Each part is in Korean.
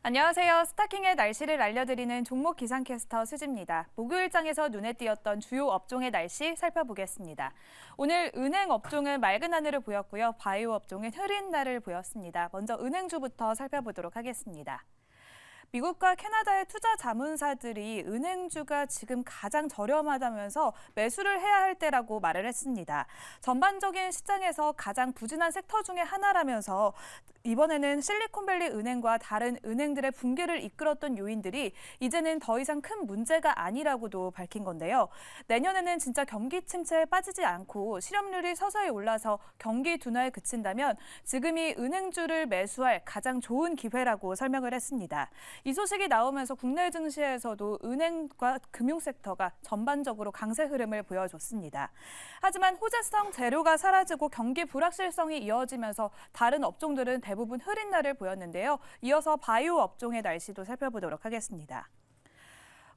안녕하세요. 스타킹의 날씨를 알려드리는 종목 기상캐스터 수지입니다. 목요일장에서 눈에 띄었던 주요 업종의 날씨 살펴보겠습니다. 오늘 은행 업종은 맑은 하늘을 보였고요. 바이오 업종은 흐린 날을 보였습니다. 먼저 은행주부터 살펴보도록 하겠습니다. 미국과 캐나다의 투자 자문사들이 은행주가 지금 가장 저렴하다면서 매수를 해야 할 때라고 말을 했습니다. 전반적인 시장에서 가장 부진한 섹터 중에 하나라면서 이번에는 실리콘밸리 은행과 다른 은행들의 붕괴를 이끌었던 요인들이 이제는 더 이상 큰 문제가 아니라고도 밝힌 건데요. 내년에는 진짜 경기 침체에 빠지지 않고 실업률이 서서히 올라서 경기 둔화에 그친다면 지금이 은행주를 매수할 가장 좋은 기회라고 설명을 했습니다. 이 소식이 나오면서 국내 증시에서도 은행과 금융 섹터가 전반적으로 강세 흐름을 보여줬습니다. 하지만 호재성 재료가 사라지고 경기 불확실성이 이어지면서 다른 업종들은 대부분 흐린 날을 보였는데요. 이어서 바이오 업종의 날씨도 살펴보도록 하겠습니다.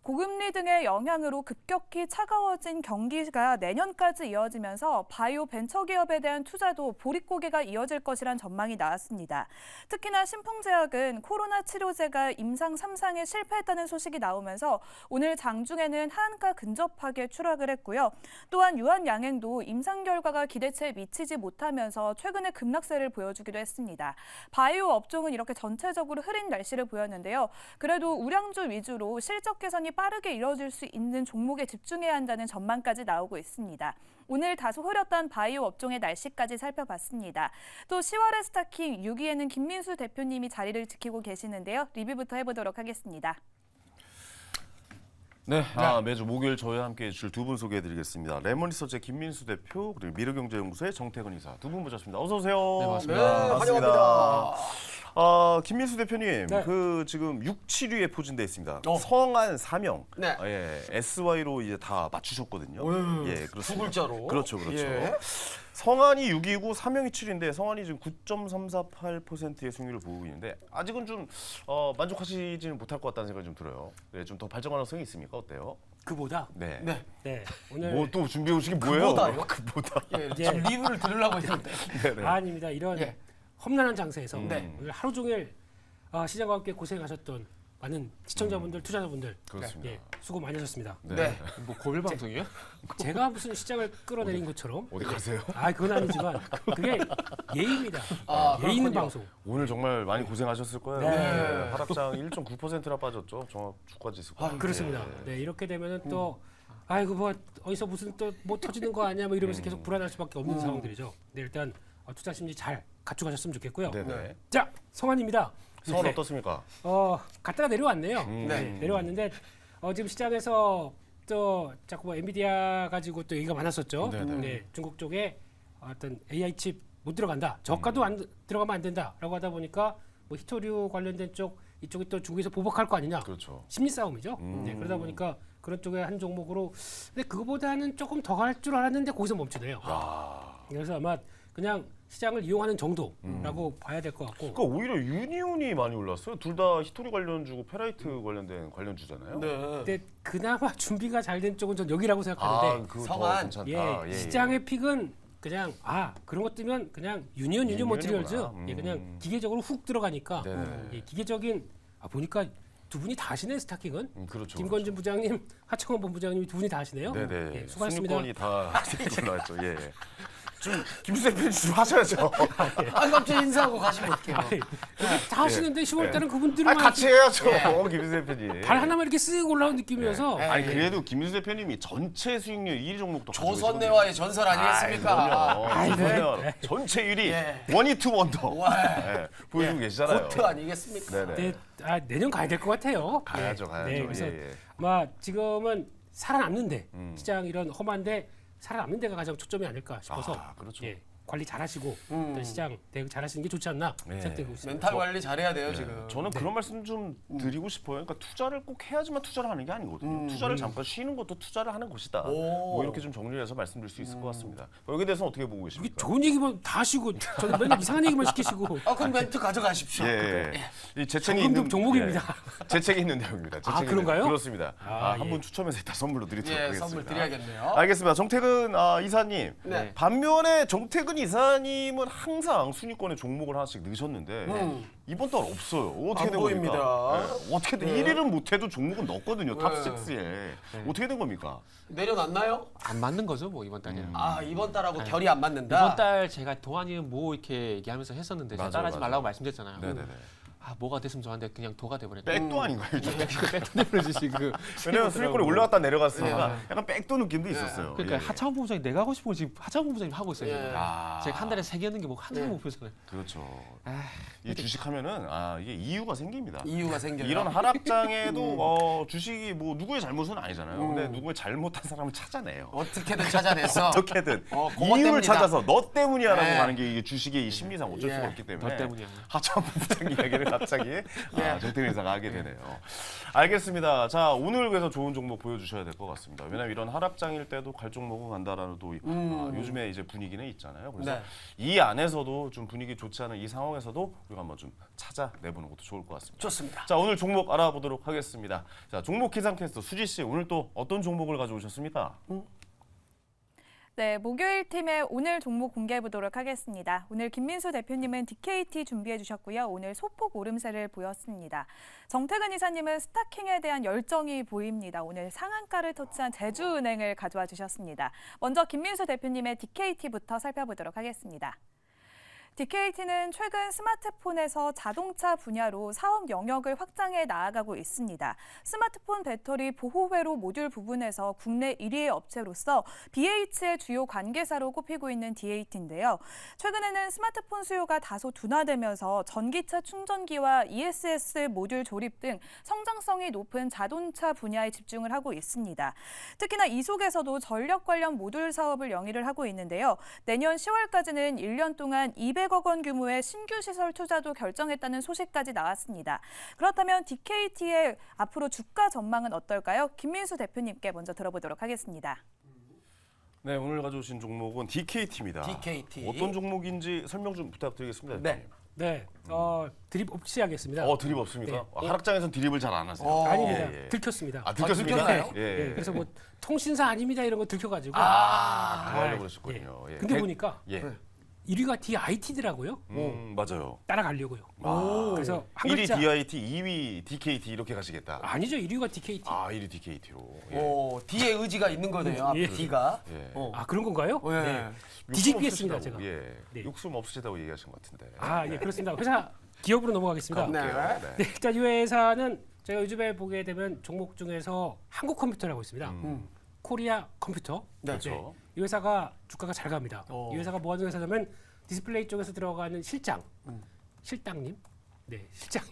고금리 등의 영향으로 급격히 차가워진 경기가 내년까지 이어지면서 바이오 벤처기업에 대한 투자도 보릿고개가 이어질 것이란 전망이 나왔습니다. 특히나 신풍제약은 코로나 치료제가 임상 3상에 실패했다는 소식이 나오면서 오늘 장중에는 하한가 근접하게 추락을 했고요. 또한 유한양행도 임상 결과가 기대치에 미치지 못하면서 최근에 급락세를 보여주기도 했습니다. 바이오 업종은 이렇게 전체적으로 흐린 날씨를 보였는데요. 그래도 우량주 위주로 실적 개선이 빠르게 이뤄질 수 있는 종목에 집중해야 한다는 전망까지 나오고 있습니다. 오늘 다소 흐렸던 바이오 업종의 날씨까지 살펴봤습니다. 또 10월의 스타킹 6위에는 김민수 대표님이 자리를 지키고 계시는데요. 리뷰부터 해보도록 하겠습니다. 네, 매주 목요일 저희와 함께 해주실 두 분 소개해드리겠습니다. 레몬리서치의 김민수 대표 그리고 미르경제연구소의 정태근 이사 두 분 모셨습니다. 어서 오세요. 네, 반갑습니다. 네, 환영합니다. 김민수 대표님, 네. 그 지금 6, 7위에 포진돼 있습니다. 성한, 사명, 네. SY로 이제 다 맞추셨거든요. 예, 두 그렇습니다. 글자로. 그렇죠. 예. 성한이 6위고 사명이 7위인데 성한이 지금 9.348%의 승률을 보이고 있는데 아직은 좀 만족하시지는 못할 것 같다는 생각이 좀 들어요. 네, 좀 더 발전 가능성이 있습니까? 어때요? 그보다 네. 네. 오늘 뭐 또 준비해 오신 게 뭐예요? 그보다요? 그보다. 예, 지금 리뷰를 들으려고 했는데. 네네. 아닙니다. 이런 예. 험난한 장세에서 네. 오늘 하루 종일 시장과 함께 고생하셨던 많은 시청자분들, 투자자분들 그렇습니다. 예, 수고 많이 하셨습니다. 네. 뭐 고별 방송이에요? 제가 무슨 시장을 끌어내린 것처럼 어디 가세요? 그건 아니지만 그게 예의입니다. 예의 있는 그렇군요. 방송. 오늘 정말 많이 고생하셨을 거예요. 네. 하락장 1.9%나 빠졌죠. 종합 주가지수가. 그렇습니다. 네, 이렇게 되면은 또 아이고 뭐 어디서 무슨 또 뭐 터지는 거 아니야 뭐 이러면서 계속 불안할 수밖에 없는 상황들이죠. 네, 일단 투자 심리 잘 갖추가셨으면 좋겠고요. 네네. 자, 성환입니다. 성은 네. 어떻습니까? 갔다가 내려왔네요. 네. 내려왔는데 지금 시장에서 또 자꾸 뭐 엔비디아 가지고 또 얘기가 많았었죠. 네네. 네, 중국 쪽에 어떤 AI 칩 못 들어간다. 저가도 안 들어가면 안 된다라고 하다 보니까 뭐 히토류 관련된 쪽 이쪽이 또 중국에서 보복할 거 아니냐. 그렇죠. 심리 싸움이죠. 네, 그러다 보니까 그런 쪽에 한 종목으로 근데 그거보다는 조금 더 갈 줄 알았는데 거기서 멈추네요. 그래서 아마 그냥 시장을 이용하는 정도라고 봐야 될 것 같고. 그러니까 오히려 유니온이 많이 올랐어요. 둘 다 히토리 관련주고 페라이트 관련된 관련주잖아요. 네. 근데 그나마 준비가 잘 된 쪽은 전 여기라고 생각하는데 그거 더 성한. 괜찮다. 예, 시장의 픽은 그냥 그런 것 뜨면 그냥 유니온 머티리얼즈 유니온이구나. 예, 그냥 기계적으로 훅 들어가니까 네네. 예, 기계적인 보니까 두 분이 다 하시네 스타킹은. 그렇죠. 김건진 부장님, 하청원 본부장님이 두 분이 다 하시네요. 네네. 예, 수고하셨습니다. 승리권이 다 올라왔죠. 예. 좀 김수 대표님 좀 하셔야죠. 갑자기 인사하고 가시면 어떡해요. 다 하시는데 10월 달은 그분들만 같이 해야죠. 김수 대표님. 발 하나만 이렇게 쓱 올라온 느낌이어서 아니 그래도 김수 대표님 전체 수익률 1위 종목도 가지고 조선내와의 전설 아니겠습니까? 조선내와 전체 1위 예. 원히트 원더 와. 예, 보여주고 계시잖아요. 고트 아니겠습니까? 네네. 네, 내년 가야 될 것 같아요. 가야죠. 네, 그래서 예. 지금은 살아남는데 시장 이런 험한데 살아남는 데가 가장 초점이 아닐까 싶어서 그렇죠. 예, 관리 잘하시고 일단 시장 대응 잘하시는 게 좋지 않나 생각되고 있습니다. 멘탈 관리 잘해야 돼요, 지금. 저는 그런 말씀 좀 드리고 싶어요. 그러니까 투자를 꼭 해야지만 투자를 하는 게 아니거든요. 투자를 잠깐 쉬는 것도 투자를 하는 것이다. 오. 뭐 이렇게 좀 정리해서 말씀드릴 수 있을 것 같습니다. 여기에 대해서는 어떻게 보고 이게 계십니까? 좋은 얘기만 다 하시고 저는 맨날 이상한 얘기만 시키시고 그럼 멘트 가져가십시오. 예. 이 재책이 정금급 있는 종목입니다. 예. 재책이 있는 내용입니다. 재책이 있는 그런가요? 그렇습니다. 한 예. 분 추첨해서 이따 선물로 드리도록 예, 하겠습니다. 선물 드려야겠네요. 알겠습니다. 정태근 이사님. 네. 반면에 정태근이 이사님은 항상 순위권에 종목을 하나씩 넣으셨는데 이번 달 없어요. 어떻게 안 된 보입니다. 겁니까? 네. 어떻게 네. 1위는 못해도 종목은 넣었거든요. 네. 탑6에. 어떻게 된 겁니까? 내려놨나요? 안 맞는 거죠, 뭐 이번 달에. 아 이번 달하고 결이 안 맞는다. 이번 달 제가 동안이는 뭐 이렇게 얘기하면서 했었는데 제가 맞아요, 따라하지 맞아요. 말라고 말씀드렸잖아요. 네네네. 아 뭐가 됐으면 좋았는데 그냥 도가 돼버렸네. 백도 아닌가요? 이게? 백도 돼버리지 지금. 왜냐면 순위권에 올라갔다 내려갔으니까 네. 약간 백도 느낌도 있었어요. 그러니까 예. 하차원 본부장이 내가 하고 싶은 거 지금 하차원 본부장이 하고 있어요. 예. 지금. 아, 제가 한 달에 3개 넣는 게 뭐 한달 예. 목표잖아요. 그렇죠. 아, 이 주식하면은 이게 이유가 생깁니다. 이유가 생겨요. 이런 하락장에도 주식이 뭐 누구의 잘못은 아니잖아요. 근데 누구의 잘못한 사람을 찾아내요. 어떻게든 찾아냈어. 어떻게든 그거 이유를 때문이다. 찾아서 너 때문이야라고 네. 하는 게 이게 주식의 이 심리상 어쩔 예. 수가 없기 때문에 너 때문이야. 하차원 부장 이야기를 갑자기 정태민 이사가 하게 되네요. 알겠습니다. 자 오늘 그래서 좋은 종목 보여주셔야 될 것 같습니다. 왜냐하면 이런 하락장일 때도 갈 종목은 간다라는 또 요즘에 이제 분위기는 있잖아요. 그래서 네. 이 안에서도 좀 분위기 좋지 않은 이 상황에서도 우리가 한번 좀 찾아내보는 것도 좋을 것 같습니다. 좋습니다. 자 오늘 종목 알아보도록 하겠습니다. 자 종목 기상캐스터 수지 씨 오늘 또 어떤 종목을 가져오셨습니까? 네, 목요일 팀의 오늘 종목 공개해 보도록 하겠습니다. 오늘 김민수 대표님은 DKT 준비해 주셨고요. 오늘 소폭 오름세를 보였습니다. 정태근 이사님은 스타킹에 대한 열정이 보입니다. 오늘 상한가를 터치한 제주은행을 가져와 주셨습니다. 먼저 김민수 대표님의 DKT부터 살펴보도록 하겠습니다. DKT는 최근 스마트폰에서 자동차 분야로 사업 영역을 확장해 나아가고 있습니다. 스마트폰 배터리 보호회로 모듈 부분에서 국내 1위의 업체로서 BH의 주요 관계사로 꼽히고 있는 DKT인데요. 최근에는 스마트폰 수요가 다소 둔화되면서 전기차 충전기와 ESS 모듈 조립 등 성장성이 높은 자동차 분야에 집중을 하고 있습니다. 특히나 이 속에서도 전력 관련 모듈 사업을 영위를 하고 있는데요. 내년 10월까지는 1년 동안 200억 원 규모의 신규 시설 투자도 결정했다는 소식까지 나왔습니다. 그렇다면 DKT의 앞으로 주가 전망은 어떨까요? 김민수 대표님께 먼저 들어보도록 하겠습니다. 네 오늘 가져오신 종목은 DKT입니다. DKT. 어떤 종목인지 설명 좀 부탁드리겠습니다. 네. 대표님. 네, 드립 없이 하겠습니다. 드립 없습니까? 네. 하락장에선 드립을 잘 안 하세요. 아닙니다. 예, 예. 들켰습니다. 들켰습니까? 들켰나요? 예. 네, 그래서 뭐 통신사 아닙니다 이런 거 들켜가지고. 그러려고 그러셨군요. 예. 근데 보니까 예. 1위가 DIT더라고요. 맞아요. 따라가려고요. 그래서 한 1위 글자 DIT, 2위 DKT 이렇게 가시겠다. 아니죠. 1위가 DKT. 1위 DKT로. 예. D의 의지가 있는 거네요. 앞에 예. D가. 예. 아 그런 건가요? 예. 네. 욕심 뒤집겠습니다, 없으시다고, 제가. 예. 네. 욕심 없으시다고 얘기하신 것 같은데. 예, 그렇습니다. 회사 기업으로 넘어가겠습니다. 네. 네. 네, 일단 이 회사는 제가 요즘에 보게 되면 종목 중에서 한국 컴퓨터라고 있습니다. 코리아 컴퓨터. 네. 그렇죠. 이 회사가 주가가 잘 갑니다. 오. 이 회사가 뭐 하는 회사냐면 디스플레이 쪽에서 들어가는 실장님. 네, 실장.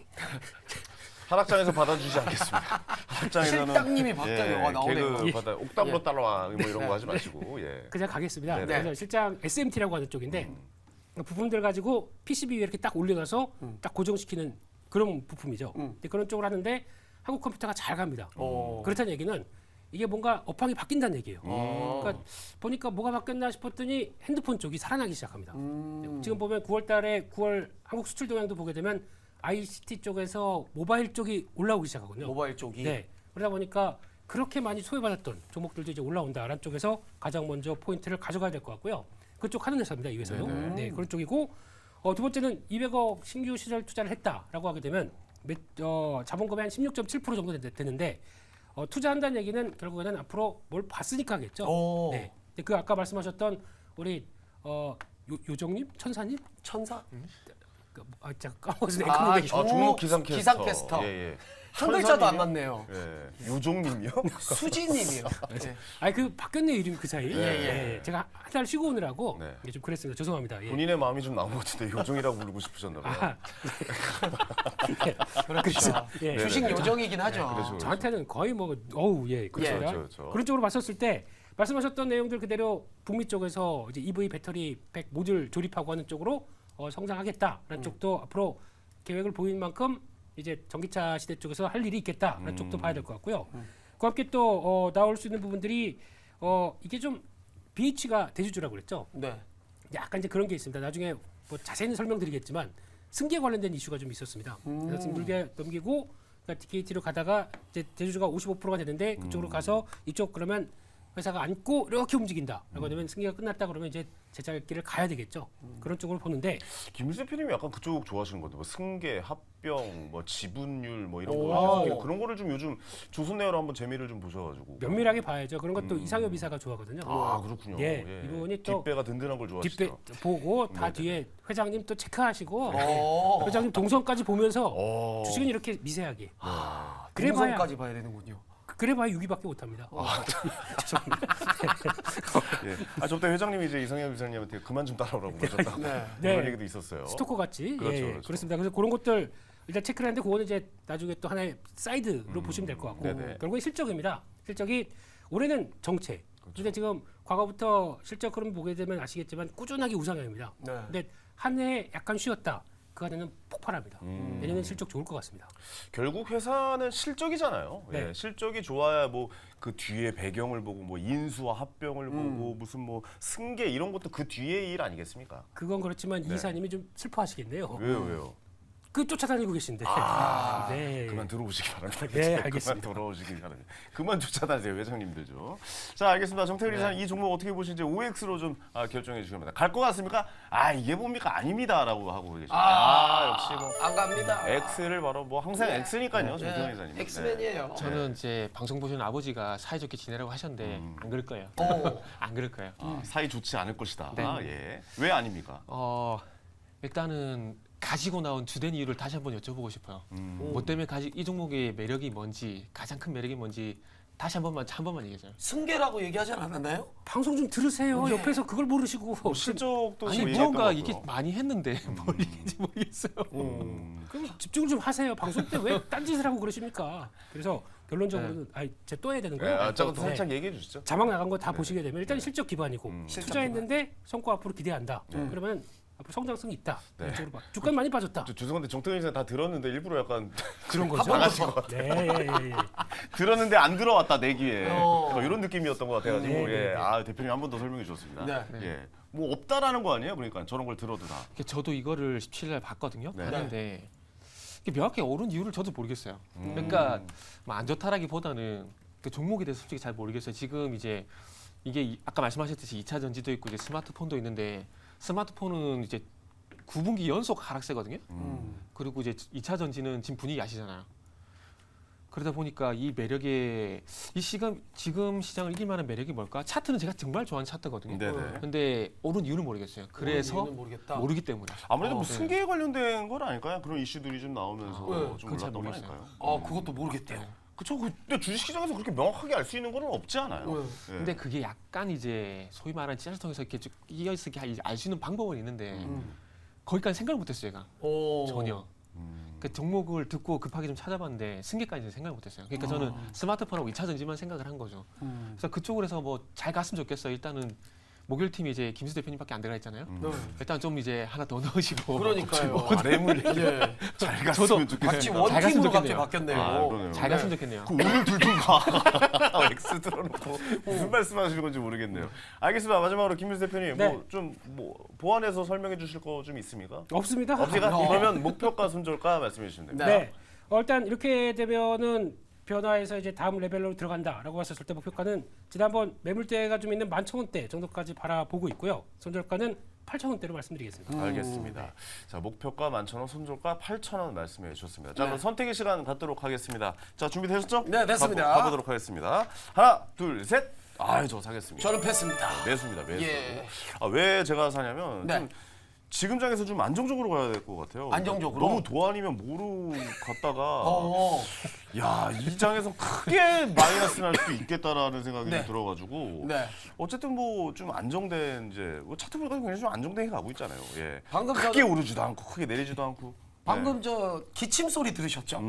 하락장에서 받아주지 않겠습니다. 하락장에서는 실장님이 바뀌어요. 와, 나오네요. 개그 예. 받아 옥당으로 예. 따라와 뭐 이런 거 하지 마시고. 예. 그냥 가겠습니다. 네네. 그래서 실장 SMT라고 하는 쪽인데 부품들 가지고 PCB 위에 이렇게 딱 올려놔서 딱 고정시키는 그런 부품이죠. 근데 그런 쪽을 하는데 한국 컴퓨터가 잘 갑니다. 오. 그렇다는 얘기는 이게 뭔가 업황이 바뀐다는 얘기예요. 음. 그러니까 보니까 뭐가 바뀌었나 싶었더니 핸드폰 쪽이 살아나기 시작합니다. 음. 지금 보면 9월 한국 수출 동향도 보게 되면 ICT 쪽에서 모바일 쪽이 올라오기 시작하거든요. 모바일 쪽이. 네. 그러다 보니까 그렇게 많이 소외받았던 종목들도 이제 올라온다라는 쪽에서 가장 먼저 포인트를 가져가야 될 것 같고요. 그쪽 하는 회사입니다, 이 회사요. 네네. 네, 그런 쪽이고 두 번째는 200억 신규 시설 투자를 했다라고 하게 되면 자본금의 한 16.7% 정도 되는데 투자한다는 얘기는 결국에는 앞으로 뭘 봤으니까 하겠죠. 오. 네. 근데 그 아까 말씀하셨던 우리 요정님, 천사님, 천사? 제가 까먹었어요. 종목 기상캐스터. 기상캐스터. 예, 예. 한 글자도 안 천사님이요? 맞네요. 예. 요종님이요? 수지님이요. 네. 아니 그 바뀌었네요 이름 그 사이. 예. 제가 한 달 쉬고 오느라고 네. 이게 좀 그랬습니다. 죄송합니다. 예. 본인의 마음이 좀 나온 것 같은데 요종이라고 부르고 싶으셨나 봐요. 그렇죠. 예. 네. 주식 요정이긴 하죠. 그렇죠. 저한테는 거의 뭐 그렇습니다. 그렇죠. 그런 쪽으로 봤었을 때 말씀하셨던 내용들 그대로 북미 쪽에서 이제 EV 배터리 팩 모듈 조립하고 하는 쪽으로 성장하겠다라는 쪽도 앞으로 계획을 보인 만큼 이제 전기차 시대 쪽에서 할 일이 있겠다라는 쪽도 봐야 될 것 같고요. 그 함께 또 나올 수 있는 부분들이 이게 좀 BH가 대주주라고 그랬죠. 네. 약간 이제 그런 게 있습니다. 나중에 뭐 자세히는 설명드리겠지만 승계 관련된 이슈가 좀 있었습니다. 그래서 승계 넘기고 그러니까 DKT로 가다가 이제 대주주가 55%가 되는데 그쪽으로 가서 이쪽 그러면 회사가 안고 이렇게 움직인다라고 하면 승계가 끝났다 그러면 이제 제자리길을 가야 되겠죠. 그런 쪽으로 보는데 김일세 PD님이 약간 그쪽 좋아하시는 건데 뭐 승계, 합병, 뭐 지분율 뭐 이런 오. 거 그런 거를 좀 요즘 조선네어로 한번 재미를 좀 보셔가지고 면밀하게 봐야죠. 그런 것도 이상엽 이사가 좋아하거든요. 아 그렇군요. 예, 이분이 또 뒷배가 든든한 걸 뒷배 좋아하시죠. 보고 다 뒤에 회장님 또 체크하시고 어. 회장님 동선까지 보면서 어. 주식은 이렇게 미세하게 아, 그래봐야 동선까지 봐야 되는군요. 그래봐야 6위밖에 못합니다. 예. 아 저때 회장님이 이제 이상엽 이사님한테 그만 좀 따라오라고 그러셨다고 네. 네. 그런 얘기도 있었어요. 스토커 같이 그렇죠, 예, 그렇죠. 그렇습니다. 그래서 그런 것들 일단 체크를 하는데 그거는 이제 나중에 또 하나의 사이드로 보시면 될 것 같고 네네. 결국엔 실적입니다. 실적이 올해는 정체. 근데 지금 과거부터 실적 흐름 보게 되면 아시겠지만 꾸준하게 우상향입니다. 네. 근데 한 해 약간 쉬었다. 그 안에는 폭발합니다. 내년엔 실적 좋을 것 같습니다. 결국 회사는 실적이잖아요. 네. 예, 실적이 좋아야 뭐 그 뒤에 배경을 보고 뭐 인수와 합병을 보고 무슨 뭐 승계 이런 것도 그 뒤에 일 아니겠습니까? 그건 그렇지만 이 이사님이 좀 슬퍼하시겠네요. 왜요? 그 쫓아다니고 계신데. 네. 그만 들어오시기 바랍니다. 네, 알겠습니다. 그만 돌아오시기 바랍니다. 그만 쫓아다니세요, 회장님들 좀. 자, 알겠습니다. 정태일 이사님 이 종목 어떻게 보시는지 OX로 좀 결정해 주시기 바랍니다. 갈 것 같습니까? 아, 이게 뭡니까? 아닙니다라고 하고 계십니다. 역시 뭐 안 갑니다. X를 바로 뭐 항상 X니까요, 정태일 이사님. 엑스맨이에요. 저는 이제 방송 보시는 아버지가 사이좋게 지내라고 하셨는데 안 그럴 거예요. 오. 안 그럴 거예요. 사이 좋지 않을 것이다. 네. 예. 왜 아닙니까? 일단은 가지고 나온 주된 이유를 다시 한번 여쭤보고 싶어요. 뭐 때문에 이 종목의 매력이 뭔지, 가장 큰 매력이 뭔지 다시 한 번만 얘기해줘요. 승계라고 얘기하지 않았나요? 방송 좀 들으세요. 네. 옆에서 그걸 모르시고. 뭐 실적도 아니 뭐 무언가 얘기했던 이게 것 같고요. 많이 했는데 뭘 얘기인지 모르겠어요. 그럼 집중을 좀 하세요. 방송 때 왜 딴짓을 하고 그러십니까? 그래서 결론적으로는 제가 또 해야 되는 예, 거예요. 잠깐 네. 살짝 얘기해 주시죠. 자막 나간 거 다 보시게 되면 일단 실적 기반이고 실적 투자했는데 성과 앞으로 기대한다. 그러면 앞으로 성장성이 있다. 네. 이쪽으로 봐. 주가 많이 빠졌다. 죄송한데 정태일 이사 다 들었는데 일부러 약간 그런 거죠. 나가신 것 네, 예. 들었는데 안 들어왔다 내 귀에 어. 뭐 이런 느낌이었던 것 같아가지고 네, 네, 예. 네. 아 대표님 한 번 더 설명해 주셨습니다. 네. 예. 뭐 없다라는 거 아니에요? 그러니까 저런 걸 들어도 다. 저도 이거를 17일 봤거든요. 네. 봤는데 이게 명확히 오른 이유를 저도 모르겠어요. 그러니까 뭐 안 좋다라기보다는 그 종목에 대해서 솔직히 잘 모르겠어요. 지금 이제 이게 아까 말씀하셨듯이 2차 전지도 있고 이제 스마트폰도 있는데 스마트폰은 이제 9분기 연속 하락세거든요. 그리고 이제 2차 전지는 지금 분위기 아시잖아요. 그러다 보니까 이 매력에 지금 시장을 이길 만한 매력이 뭘까? 차트는 제가 정말 좋아하는 차트거든요. 네네. 근데 오른 이유는 모르겠어요. 그래서 이유는 모르겠다. 모르기 때문에. 아무래도 뭐 네. 승계에 관련된 건 아닐까요? 그런 이슈들이 좀 나오면서 네. 좀 그건 잘 올랐던 거 모르겠어요. 아닐까요? 그것도 모르겠대요. 그렇죠. 근데 주식시장에서 그렇게 명확하게 알 수 있는 건 없지 않아요. 네. 예. 근데 그게 약간 이제 소위 말하는 찌라시 통해서 이렇게 쭉 이어서 알 수 있는 방법은 있는데 거기까지 생각을 못했어요, 제가 오. 전혀. 그 종목을 듣고 급하게 좀 찾아봤는데 승계까지는 생각을 못했어요. 그러니까 저는 스마트폰하고 2차 전지만 생각을 한 거죠. 그래서 그쪽으로 해서 뭐 잘 갔으면 좋겠어요. 일단은 목요일팀이 이제 김수 대표님밖에 안 들어가 있잖아요. 네. 일단 좀 이제 하나 더 넣으시고. 그러니까요. 바램을 예. 잘 저도 갔으면 같이 좋겠습니다. 잘 갔으면 원팀으로 갑자기 좋겠네요. 바뀌었네요. 아, 그러네요. 잘 갔으면 좋겠네요. 그 오늘 들던가 X 들어놓고 무슨 말씀하시는 건지 모르겠네요. 알겠습니다. 마지막으로 김민수 대표님 네. 뭐 좀 뭐 보완해서 설명해 주실 거 좀 있습니까? 없습니다. 없지가 어. 그러면 목표가 손절가 말씀해 주시면 됩니다. 네. 일단 이렇게 되면은 변화해서 이제 다음 레벨로 들어간다라고 했었을 때 목표가는 지난번 매물대가 좀 있는 11,000원대 정도까지 바라보고 있고요. 손절가는 8,000원대로 말씀드리겠습니다. 알겠습니다. 자 목표가 11,000원, 손절가 8,000원 말씀해 주셨습니다. 자 네. 그럼 선택의 시간 갖도록 하겠습니다. 자 준비되셨죠? 네, 됐습니다. 가보도록 하겠습니다. 하나, 둘, 셋. 저 사겠습니다. 저는 패스입니다. 매수입니다. 매수. 예. 왜 제가 사냐면 네. 좀 지금 장에서 좀 안정적으로 가야 될 것 같아요. 안정적으로? 너무 도안이면 모루 갔다가 어. 야, 이 장에서 크게 마이너스 날 수도 있겠다라는 생각이 네. 좀 들어가지고 네. 어쨌든 뭐 좀 안정된 이제 뭐 차트 보니까 굉장히 좀 안정되게 가고 있잖아요. 예. 방금 크게 오르지도 않고 크게 내리지도 않고. 방금 저 기침 소리 들으셨죠?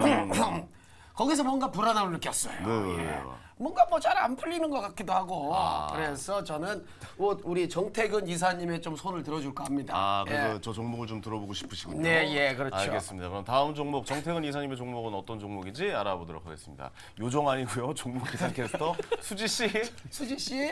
거기서 뭔가 불안함을 느꼈어요. 네. 예. 뭔가 뭐 잘 안 풀리는 것 같기도 하고. 아. 그래서 저는 뭐 우리 정태근 이사님의 좀 손을 들어줄까 합니다. 그래서 예. 저 종목을 좀 들어보고 싶으시군요. 네, 예, 그렇죠. 알겠습니다. 그럼 다음 종목 정태근 이사님의 종목은 어떤 종목인지 알아보도록 하겠습니다. 요정 아니고요. 종목 기사 캐스터 수지 씨. 수지 씨.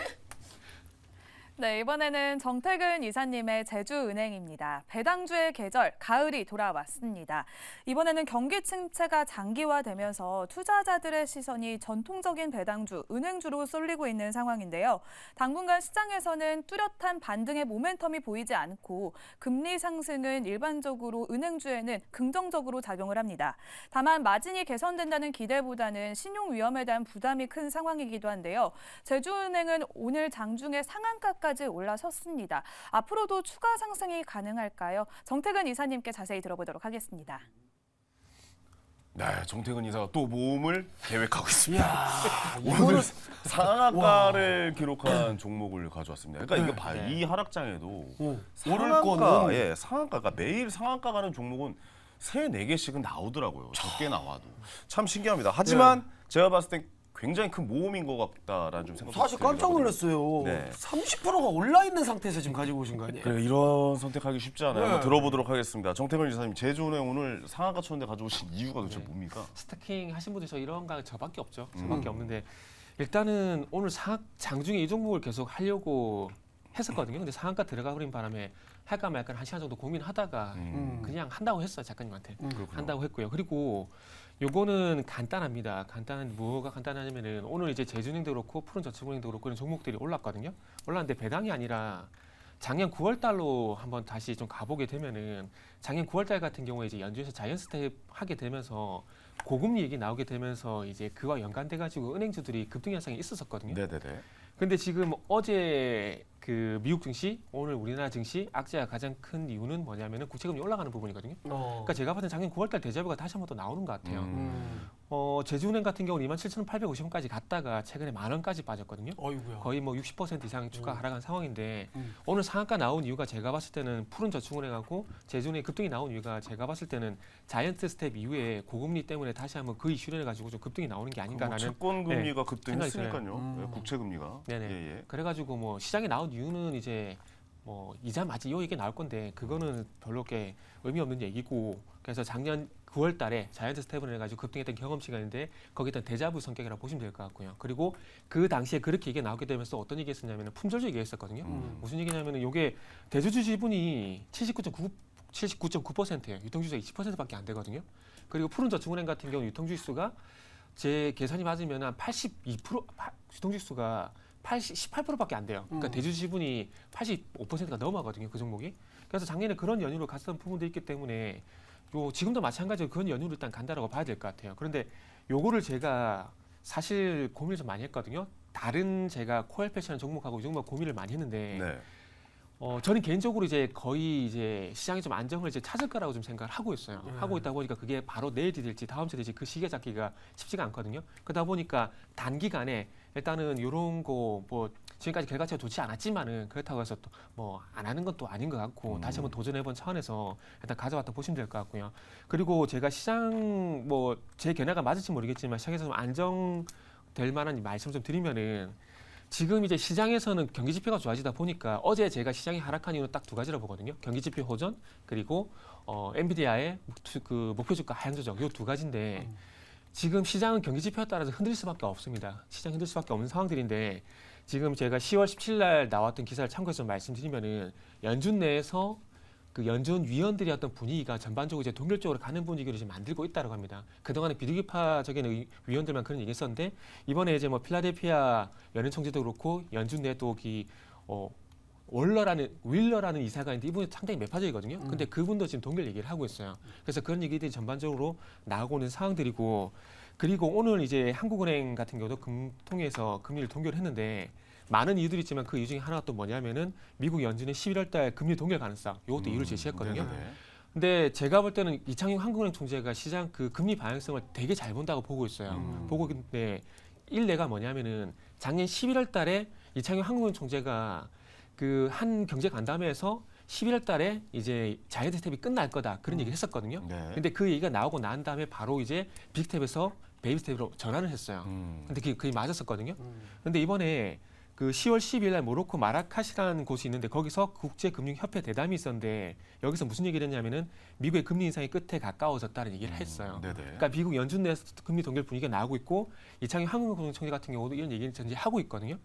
네, 이번에는 정태근 이사님의 제주은행입니다. 배당주의 계절, 가을이 돌아왔습니다. 이번에는 경기 침체가 장기화되면서 투자자들의 시선이 전통적인 배당주, 은행주로 쏠리고 있는 상황인데요. 당분간 시장에서는 뚜렷한 반등의 모멘텀이 보이지 않고 금리 상승은 일반적으로 은행주에는 긍정적으로 작용을 합니다. 다만 마진이 개선된다는 기대보다는 신용 위험에 대한 부담이 큰 상황이기도 한데요. 제주은행은 오늘 장중에 상한가까지 올라섰습니다. 앞으로도 추가 상승이 가능할까요? 정태근 이사님께 자세히 들어보도록 하겠습니다. 네, 정태근 이사가 또 모험을 계획하고 있습니다. 이거는 오늘 상한가를 기록한 종목을 가져왔습니다. 그러니까 이거 봐요. 이 하락장에도 오를 상한가, 거는 예, 상한가가 매일 상한가 가는 종목은 3-4개씩은 나오더라고요. 적게 나와도. 참 신기합니다. 하지만 제가 봤을 땐 굉장히 큰 모험인 것 같다라는 좀 생각이 사실 깜짝 놀랐어요. 네. 30%가 올라 있는 상태에서 지금 가지고 오신 거 아니에요? 그래, 이런 선택하기 쉽지 않아요. 네. 한번 들어보도록 하겠습니다. 정태근 이사님, 제주은행 오늘 상한가 쳤는데 가져오신 이유가 도대체 뭡니까? 스타킹 하신 분들 이런 거 저밖에 없죠. 저밖에 없는데 일단은 오늘 장중에 이 종목을 계속 하려고 했었거든요. 근데 상한가 들어가 버린 바람에 할까 말까 한 시간 정도 고민하다가 그냥 한다고 했어요. 작가님한테. 그렇군요. 한다고 했고요. 그리고 요거는 간단합니다. 뭐가 간단하냐면은 오늘 이제 제주은행도 그렇고 푸른저축은행도 그렇고 이런 종목들이 올랐거든요. 올랐는데 배당이 아니라 작년 9월 달로 한번 다시 좀 가보게 되면은 작년 9월 달 같은 경우에 이제 연준에서 자이언스텝 하게 되면서 고금리 얘기 나오게 되면서 이제 그와 연관돼 가지고 은행주들이 급등 현상이 있었었거든요. 네네네. 근데 지금 어제 그 미국 증시, 오늘 우리나라 증시 악재가 가장 큰 이유는 뭐냐면은 국채금리 올라가는 부분이거든요. 그러니까 제가 봤을 때 작년 9월달 대자뷰가 다시 한번 또 나오는 것 같아요. 제주은행 같은 경우는 27,850원까지 갔다가 최근에 10,000원까지 빠졌거든요. 어이구야. 거의 뭐 60% 이상 주가 하락한 상황인데 오늘 상한가 나온 이유가 제가 봤을 때는 푸른저축은행하고 제주은행 급등이 나온 이유가 제가 봤을 때는 자이언트 스텝 이후에 고금리 때문에 다시 한번 그 이슈를 해가지고 좀 급등이 나오는 게 아닌가라는 채권 금리가 생각이 급등했으니까요. 네, 국채 금리가. 네네. 예, 예. 그래가지고 뭐 시장에 나온 이유는 이제 뭐 이자 맞이 요 얘기 나올 건데 그거는 별로 게 의미 없는 얘기고 그래서 작년 9월달에 자이언트 스텝을 해가지고 급등했던 경험치가 있는데 거기에 대자부 성격이라고 보시면 될 것 같고요. 그리고 그 당시에 그렇게 얘기 나오게 되면서 어떤 얘기했었냐면 품절주 얘기했었거든요. 무슨 얘기냐면은 이게 대주주 지분이 79.9%예요. 유통주수가 20%밖에 안 되거든요. 그리고 푸른저축은행 같은 경우 유통주수가 제 계산이 맞으면 한 82% 유통주수가 18%밖에 안 돼요. 그러니까 대주 지분이 85%가 넘어가거든요. 그 종목이. 그래서 작년에 그런 연유를 갔던 부분도 있기 때문에 지금도 마찬가지로 그런 연유를 일단 간다라고 봐야 될 것 같아요. 그런데 요거를 제가 사실 고민을 좀 많이 했거든요. 다른 제가 코엘 패션 종목하고 이 종목 고민을 많이 했는데 네. 저는 개인적으로 이제 거의 이제 시장이 좀 안정을 이제 찾을 거라고 좀 생각을 하고 있어요. 하고 있다 보니까 그게 바로 내일이 될지 다음 주에 될지 그 시기에 잡기가 쉽지가 않거든요. 그러다 보니까 단기간에 일단은 이런 거 뭐 지금까지 결과치가 좋지 않았지만은 그렇다고 해서 또 뭐 안 하는 건 또 아닌 것 같고 다시 한번 도전해본 차원에서 일단 가져왔다 보시면 될 것 같고요. 그리고 제가 시장 뭐 제 견해가 맞을지 모르겠지만 시장에서 좀 안정될 만한 말씀 좀 드리면은 지금 이제 시장에서는 경기 지표가 좋아지다 보니까 어제 제가 시장이 하락한 이유는 딱 두 가지라고 보거든요. 경기 지표 호전 그리고 엔비디아의 그 목표 주가 하향 조정 요 두 가지인데 지금 시장은 경기 지표에 따라서 흔들릴 수밖에 없습니다. 시장 흔들 수밖에 없는 상황들인데 지금 제가 10월 17일 날 나왔던 기사를 참고해서 말씀드리면은 연준 내에서 그 연준 위원들이 어떤 분위기가 전반적으로 이제 동결적으로 가는 분위기를 지금 만들고 있다고 합니다. 그동안에 비둘기파적인 위원들만 그런 얘기했었는데 이번에 이제 뭐 필라델피아 연은 총재도 그렇고 연준 내 또 윌러라는 이사가 있는데 이분이 상당히 매파적이거든요. 근데 그분도 지금 동결 얘기를 하고 있어요. 그래서 그런 얘기들이 전반적으로 나오고 있는 상황들이고 그리고 오늘 이제 한국은행 같은 경우도 금통위에서 금리를 동결했는데 많은 이유들이 있지만 그 이유 중에 하나가 또 뭐냐면은 미국 연준의 11월 달 금리 동결 가능성 이것도 이유를 제시했거든요. 네네네. 근데 제가 볼 때는 이창용 한국은행 총재가 시장 그 금리 방향성을 되게 잘 본다고 보고 있어요. 보고 있는데 일례가 뭐냐면은 작년 11월 달에 이창용 한국은행 총재가 그 한 경제 간담회에서 11월 달에 이제 자이언트 스텝이 끝날 거다 그런 얘기를 했었거든요. 네. 근데 그 얘기가 나오고 난 다음에 바로 이제 빅스텝에서 베이비 스텝으로 전환을 했어요. 근데 그게 맞았었거든요. 근데 이번에 그 10월 12일 날 모로코 마라카시라는 곳이 있는데 거기서 국제금융협회 대담이 있었는데 여기서 무슨 얘기를 했냐면은 미국의 금리 인상이 끝에 가까워졌다는 얘기를 했어요. 네네. 그러니까 미국 연준 내에서 금리 동결 분위기가 나오고 있고 이창용 한국은행 총재 같은 경우도 이런 얘기를 전제 하고 있거든요.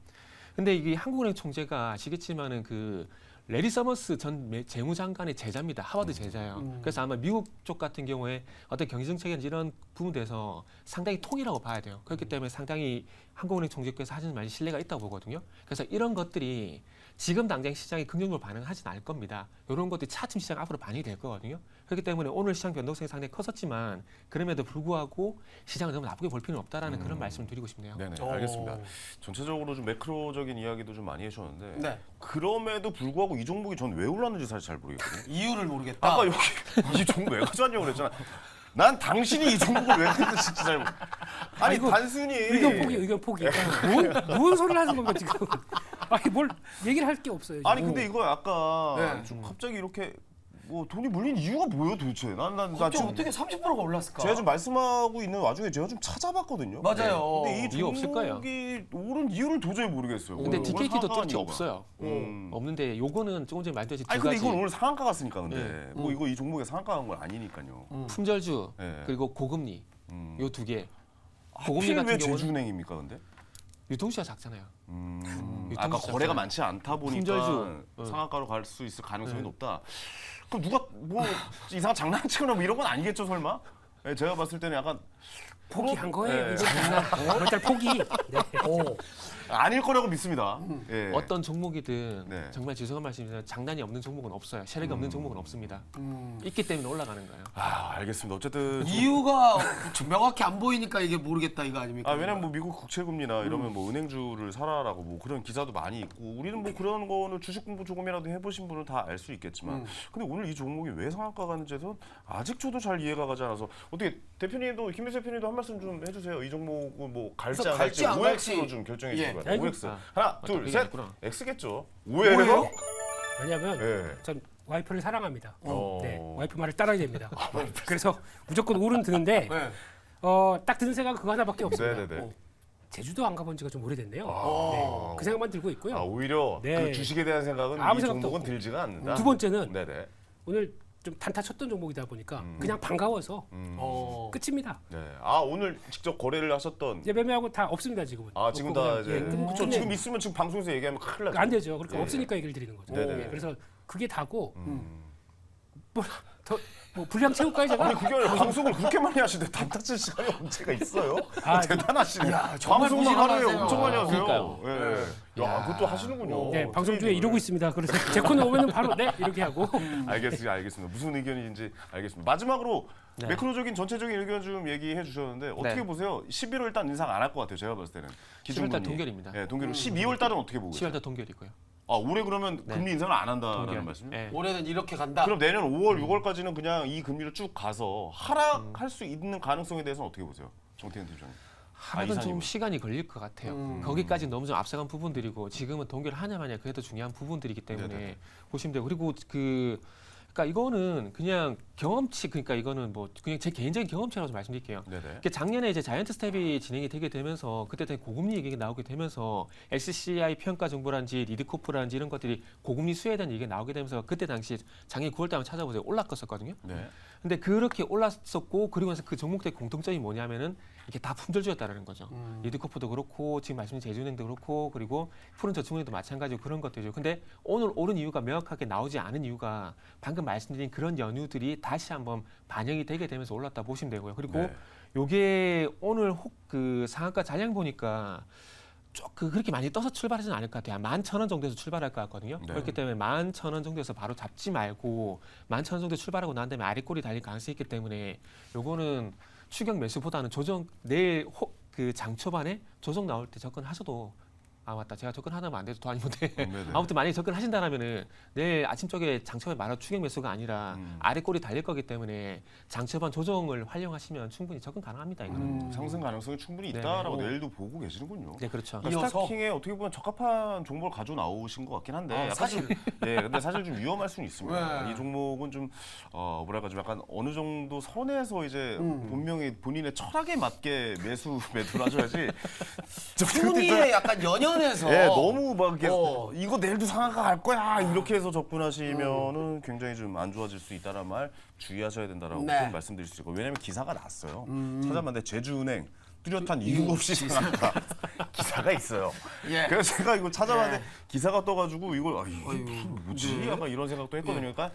근데 이게 한국은행 총재가 아시겠지만은 그 레리 서머스 전 재무장관의 제자입니다. 하버드 제자예요. 그래서 아마 미국 쪽 같은 경우에 어떤 경제정책이나 이런 부분에서 상당히 통이라고 봐야 돼요. 그렇기 때문에 상당히 한국은행 총재께서 하시는 말이 신뢰가 있다고 보거든요. 그래서 이런 것들이 지금 당장 시장이 긍정적으로 반응하진 않을 겁니다. 이런 것들이 차츰 시장 앞으로 반영이 될 거거든요. 그렇기 때문에 오늘 시장 변동성이 상당히 컸었지만 그럼에도 불구하고 시장을 너무 나쁘게 볼 필요는 없다라는 그런 말씀을 드리고 싶네요. 네네, 오. 알겠습니다. 전체적으로 좀 매크로적인 이야기도 좀 많이 해주셨는데 네. 그럼에도 불구하고 이 종목이 전 왜 올랐는지 사실 잘 모르겠거든요. 이유를 모르겠다. 아까 여기 이 종목 왜 가져왔냐고 그랬잖아. 난 당신이 이 종목을 왜 했는지 진짜 잘 모르. 아니 이거 단순히 의견 포기. 뭔 소리를 하는 겁니까 지금? 아니 뭘 얘기를 할 게 없어요. 지금. 아니 근데 이거 약간 네. 좀 갑자기 이렇게 뭐 돈이 물린 이유가 뭐예요 도대체? 나 갑자기 지금 어떻게 30%가 올랐을까? 제가 지금 말씀하고 있는 와중에 제가 좀 찾아봤거든요. 맞아요. 근데 이 이유 없을 거예요. 종목이 오른 이유를 도저히 모르겠어요. 근데 오늘 DKT도 상한가가 뚫기 이유가. 없어요. 없는데 요거는 조금 전에 말했듯이 두 아니 근데 가지 이건 오늘 상한가 갔으니까 근데 네. 뭐 이거 이 종목에 상한가 간 건 아니니까요. 품절주 네. 그리고 고금리 음. 요 두 개. 하필 고금리 왜 같은 경우는 제주은행입니까 근데? 유통수가 작잖아요. 아까 유통수 거래가 작잖아요. 많지 않다 보니까 품절주. 상한가로 갈 수 있을 가능성이 네. 높다. 그럼 누가 뭐 이상한 장난치거나 뭐 이런 건 아니겠죠 설마? 네, 제가 봤을 때는 약간 포기한 거예요. 네. 이거 그런 짤 포기. 네. 오. 아닐 거라고 믿습니다. 예. 어떤 종목이든 네. 정말 죄송한 말씀이지만 장난이 없는 종목은 없어요. 세력이 없는 종목은 없습니다. 있기 때문에 올라가는 거예요. 아 알겠습니다. 어쨌든 좀- 이유가 명확히 안 보이니까 이게 모르겠다 이거 아닙니까? 왜냐면 뭐 미국 국채금리나 이러면 뭐 은행주를 사라라고 뭐 그런 기사도 많이 있고 우리는 뭐 그런 거는 주식 공부 조금이라도 해보신 분은 다 알 수 있겠지만 근데 오늘 이 종목이 왜 상한가 가는지에서 아직 저도 잘 이해가 가지 않아서 어떻게 대표님도 김민수 대표님도 한 말씀 좀 해주세요. 이 종목은 뭐 갈지 그래서 안 갈지 갈지 안 OX로 갈지. 좀 결정해 예. 주세요. 아이고. OX 아, 하나 맞다, 둘 그게 셋 아니구나. X겠죠. 오해요? 오해요? 왜냐하면 예. 전 와이프를 사랑합니다. 어. 네, 와이프 말을 따라야 됩니다. 그래서 무조건 오른 드는데 네. 딱 드는 생각은 그거 하나밖에 없습니다. 네네네. 제주도 안 가본 지가 좀 오래됐네요. 아. 네, 그 생각만 들고 있고요. 오히려 네. 그 주식에 대한 생각은 아무 이 생각도 종목은 없고. 들지가 않는다. 두 번째는 네네. 오늘 좀 단타 쳤던 종목이다 보니까 그냥 반가워서 끝입니다. 네. 오늘 직접 거래를 하셨던 이제 매매하고 다 없습니다 지금은. 지금 그거 다 그냥, 이제 예, 그쵸, 지금 있으면 지금 방송에서 얘기하면 큰일 나죠. 안 되죠. 그러니까 네. 없으니까 얘기를 드리는 거죠. 네네. 예, 그래서 그게 다고 뭐 분량 채울까요 제가? 아니 그게 아니라 방송을 그렇게 많이 하시는데 단타칠 시간이 언제가 있어요? 아, 대단하시네. 야, 정말 방송만 하루에 부지런하세요. 엄청 많이 하세요. 그러니까요. 예. 야, 그것도 하시는군요. 네, 방송 중에 트레이딩을. 이러고 있습니다. 그래서 제 코너 오면은 바로 네 이렇게 하고. 알겠습니다. 무슨 의견인지 알겠습니다. 마지막으로 네. 매크로적인 전체적인 의견 좀 얘기해 주셨는데 어떻게 네. 보세요? 11월 달 인상 안 할 것 같아요. 제가 봤을 때는. 11월 달 동결입니다. 네, 동결. 12월 달은 어떻게 보고 계세요? 10월 달 동결이고요. 올해 그러면 금리 인상을 안 한다라는 동결. 말씀이요? 예. 올해는 이렇게 간다. 그럼 내년 5월, 6월까지는 그냥 이 금리를 쭉 가서 하락할 수 있는 가능성에 대해서는 어떻게 보세요? 정태현 팀장님. 하락은 좀 이사님은? 시간이 걸릴 것 같아요. 거기까지 너무 좀 앞서간 부분들이고 지금은 동결하냐 마냐 그래도 중요한 부분들이기 때문에 네네. 보시면 돼요. 그리고 그러니까 이거는 그냥 경험치 그러니까 이거는 뭐 그냥 제 개인적인 경험치라고 좀 말씀드릴게요. 네네. 이게 작년에 이제 자이언트 스텝이 진행이 되게 되면서 그때 되게 고금리 얘기가 나오게 되면서 SCI 평가 정보라든지 리드코프라든지 이런 것들이 고금리 수혜에 대한 얘기가 나오게 되면서 그때 당시 작년 9월 달에 찾아보세요. 올랐었거든요. 네. 근데 그렇게 올랐었고 그리고 나서 그 종목들의 공통점이 뭐냐면은 이게 다 품절주였다라는 거죠. 리드코프도 그렇고 지금 말씀드린 제주은행도 그렇고 그리고 푸른저축은행도 마찬가지고 그런 것들이죠. 근데 오늘 오른 이유가 명확하게 나오지 않은 이유가 방금 말씀드린 그런 연유들이 다시 한번 반영이 되게 되면서 올랐다 보시면 되고요. 그리고 네. 요게 오늘 그 상한가 잔량 보니까 그렇게 많이 떠서 출발하지는 않을 것 같아요. 11,000원 정도에서 출발할 것 같거든요. 네. 그렇기 때문에 11,000원 정도에서 바로 잡지 말고 11,000원 정도 출발하고 난 다음에 아래꼬리 달릴 가능성이 있기 때문에 요거는 추격 매수보다는 조정 내일 그 장 초반에 조정 나올 때 접근하셔도 맞다. 제가 접근하면 안 돼도 더 아니는데 네네. 아무튼 만약에 접근하신다면은 내일 아침 쪽에 장초반에 말한 추격 매수가 아니라 아래꼬리 달릴 거기 때문에 장초반 조정을 활용하시면 충분히 접근 가능합니다. 이거는. 상승 가능성이 충분히 네. 있다라고 내일도 보고 계시는군요. 네, 그렇죠. 그러니까 이어서? 스타킹에 어떻게 보면 적합한 종목을 가져 나오신 것 같긴 한데 약간 사실. 근데 사실 좀 위험할 수는 있습니다. 네. 이 종목은 좀 뭐랄까 좀 약간 어느 정도 선에서 이제 분명히 본인의 철학에 맞게 매도를 하셔야지. 순위에 약간 연연해서 예, 너무 막 이렇게 이거 내일도 상한가 갈 거야 이렇게 해서 접근하시면은 굉장히 좀 안 좋아질 수 있다는 말 주의하셔야 된다라고 네. 좀 말씀드릴 수 있고 왜냐면 기사가 났어요. 찾아봤는데 제주은행 뚜렷한 이유 없이 상한가 기사가 있어요. 예. 그래서 제가 이거 찾아봤는데 예. 기사가 떠가지고 이걸 이게 어휴, 뭐지? 네. 약간 이런 생각도 했거든요. 그러니까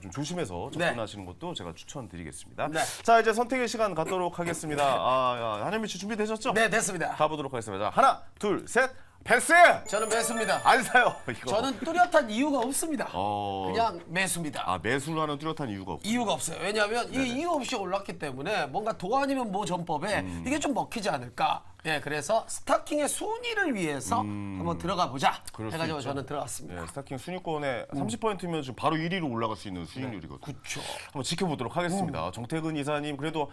좀 조심해서 접근하시는 것도 제가 추천드리겠습니다. 네. 자 이제 선택의 시간 갖도록 하겠습니다. 한현미 씨 준비되셨죠? 네, 됐습니다. 가보도록 하겠습니다. 자, 하나, 둘, 셋, 패스! 저는 매수입니다. 안 사요. 이거. 저는 뚜렷한 이유가 없습니다. 어... 그냥 매수입니다. 매수를 하는 뚜렷한 이유가 없고. 이유가 없어요. 왜냐하면 이게 이유 없이 올랐기 때문에 뭔가 도 아니면 뭐 전법에 이게 좀 먹히지 않을까. 예, 그래서 스타킹의 순위를 위해서 한번 들어가 보자 그럴 수 해가지고 있죠. 저는 들어갔습니다. 예, 스타킹 순위권에 30%면 지금 바로 1위로 올라갈 수 있는 수익률이거든요. 그렇죠. 한번 지켜보도록 하겠습니다. 정태근 이사님 그래도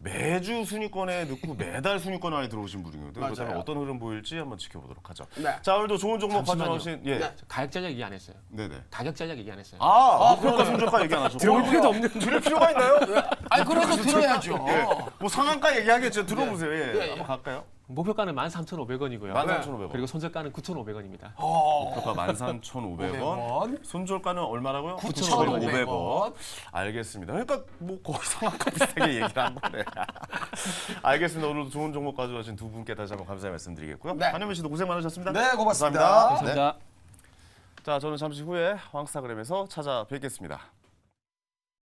매주 순위권에 넣고 매달 순위권 안에 들어오신 분이거든요. 그렇다면 맞아요. 어떤 흐름 보일지 한번 지켜보도록 하죠. 네. 자 오늘도 좋은 종목 잠시만요. 가져오신 예. 네. 가격 전략 얘기 안 했어요. 네네. 가격 전략 얘기 안 했어요. 목표가 손절가 얘기 안 하셨고 들어볼 필요도 없는. 들을 필요가 있나요? 아니 그래도 들어야죠. 예. 뭐 상한가 얘기하겠죠. 들어보세요. 예. 예, 예. 한번 갈까요? 목표가는 13,500원이고요. 13,500원. 그리고 손절가는 9,500원입니다. 목표가 13,500원. 500원. 손절가는 얼마라고요? 9,500원. 알겠습니다. 그러니까 뭐 거의 상한가 비슷하게 얘기를 한 거네. 알겠습니다. 오늘도 좋은 종목 가져오신 두 분께 다시 한번 감사의 말씀드리겠고요. 네. 한현민 씨도 고생 많으셨습니다. 네, 고맙습니다. 감사합니다. 감사합니다. 자, 저는 잠시 후에 황스타그램에서 찾아뵙겠습니다.